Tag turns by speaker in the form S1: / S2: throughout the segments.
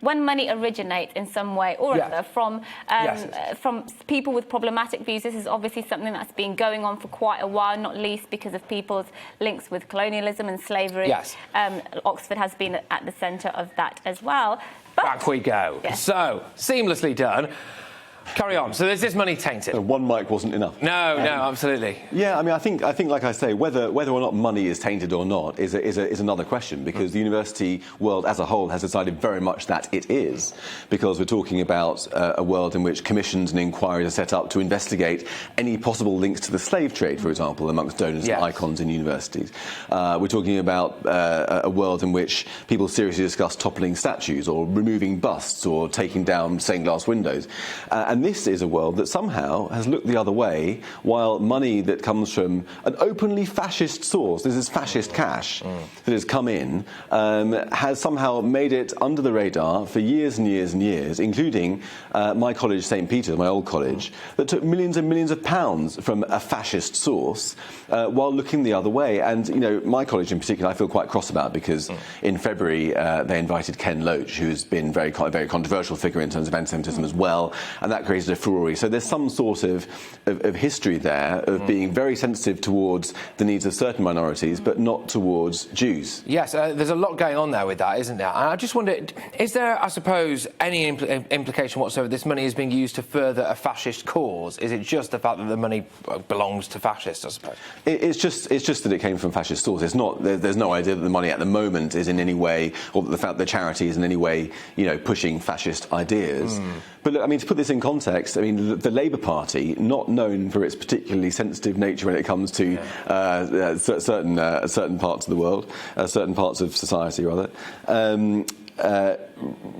S1: when money originates in some way or other from people with problematic views, this is obviously something that's been going on for quite a while, not least because of people's links with colonialism and slavery.
S2: Yes.
S1: Oxford has been at the centre of that as well. But,
S2: back we go.
S1: Yes.
S2: So, seamlessly done. Carry on. So there's this money tainted.
S3: One mic wasn't enough.
S2: No, absolutely.
S3: Yeah, I mean, I think, like I say, whether or not money is tainted or not is another question, because the university world as a whole has decided very much that it is, because we're talking about a world in which commissions and inquiries are set up to investigate any possible links to the slave trade, for example, amongst donors and icons in universities. We're talking about a world in which people seriously discuss toppling statues or removing busts or taking down stained glass windows. And this is a world that somehow has looked the other way, while money that comes from an openly fascist source, this is fascist cash, that has come in, has somehow made it under the radar for years and years and years, including my college, St. Peter's, my old college, that took millions and millions of pounds from a fascist source while looking the other way. And, you know, my college in particular, I feel quite cross about, because in February they invited Ken Loach, who's been a very controversial figure in terms of anti-Semitism as well, and that created a furore. So there's some sort of history there of being very sensitive towards the needs of certain minorities, but not towards Jews.
S2: Yes, there's a lot going on there with that, isn't there? And I just wonder, is there, I suppose, any implication whatsoever this money is being used to further a fascist cause? Is it just the fact that the money belongs to fascists, I suppose? It's
S3: just that it came from fascist sources. It's not. There's no idea that the money at the moment is in any way, or that the fact that the charity is in any way, you know, pushing fascist ideas. But look, I mean, to put this in context, I mean, the Labour Party, not known for its particularly sensitive nature when it comes to certain parts of the world, certain parts of society, rather,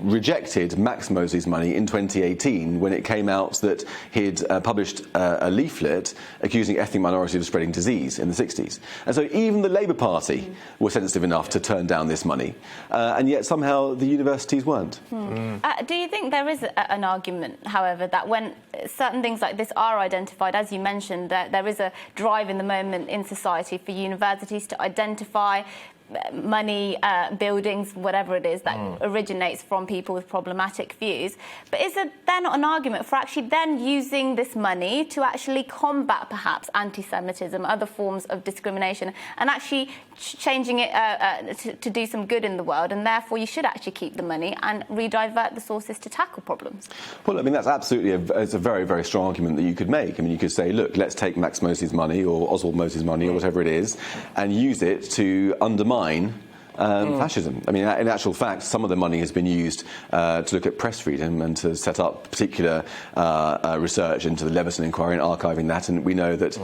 S3: rejected Max Mosley's money in 2018 when it came out that he'd published a leaflet accusing ethnic minorities of spreading disease in the 60s. And so even the Labour Party were sensitive enough to turn down this money, and yet somehow the universities weren't.
S1: Do you think there is an argument, however, that when certain things like this are identified, as you mentioned, that there is a drive in the moment in society for universities to identify money, buildings, whatever it is, that originates from people with problematic views. But is there not an argument for actually then using this money to actually combat perhaps anti-Semitism, other forms of discrimination, and actually changing it to do some good in the world, and therefore you should actually keep the money and redivert the sources to tackle problems?
S3: Well, I mean, that's absolutely it's a very, very strong argument that you could make. I mean, you could say, look, let's take Max Mosley's money or Oswald Mosley's money or whatever it is and use it to undermine fascism. I mean, in actual fact, some of the money has been used to look at press freedom and to set up particular research into the Leveson inquiry and archiving that. And we know that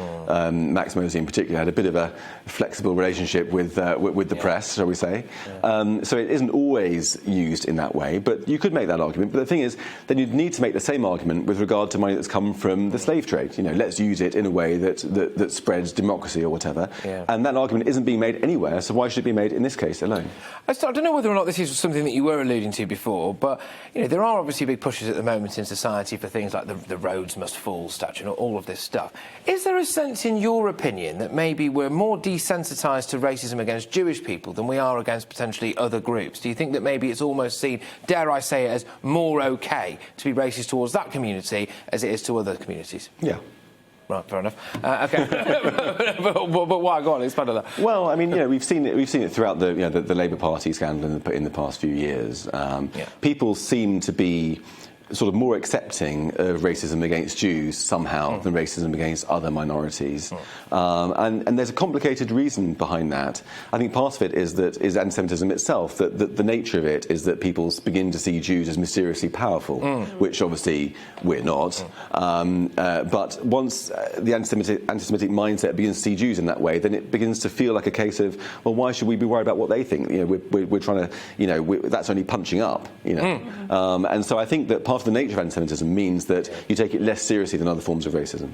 S3: Max Mosley in particular had a bit of a flexible relationship with the press, shall we say. So it isn't always used in that way, but you could make that argument. But the thing is, then you'd need to make the same argument with regard to money that's come from the slave trade. You know, let's use it in a way that spreads democracy or whatever. And that argument isn't being made anywhere, so why should it be made in this case alone?
S2: I don't know whether or not this is something that you were alluding to before, but you know, there are obviously big pushes at the moment in society for things like the roads must fall statue and all of this stuff. Is there a sense, in your opinion, that maybe we're more desensitised to racism against Jewish people than we are against potentially other groups? Do you think that maybe it's almost seen, dare I say it, as more OK to be racist towards that community as it is to other communities?
S3: Yeah.
S2: Right, fair enough. OK, but why? Go on, expand on that.
S3: Well, I mean, you know, we've seen it throughout the Labour Party scandal in the past few years. People seem to be sort of more accepting of racism against Jews somehow than racism against other minorities. And there's a complicated reason behind that. I think part of it is anti-Semitism itself, that the nature of it is that people begin to see Jews as mysteriously powerful, which obviously we're not. But once the anti-Semitic mindset begins to see Jews in that way, then it begins to feel like a case of, well, why should we be worried about what they think? You know, we're trying to, you know, that's only punching up, you know. And so I think that part of the nature of anti-Semitism means that you take it less seriously than other forms of racism.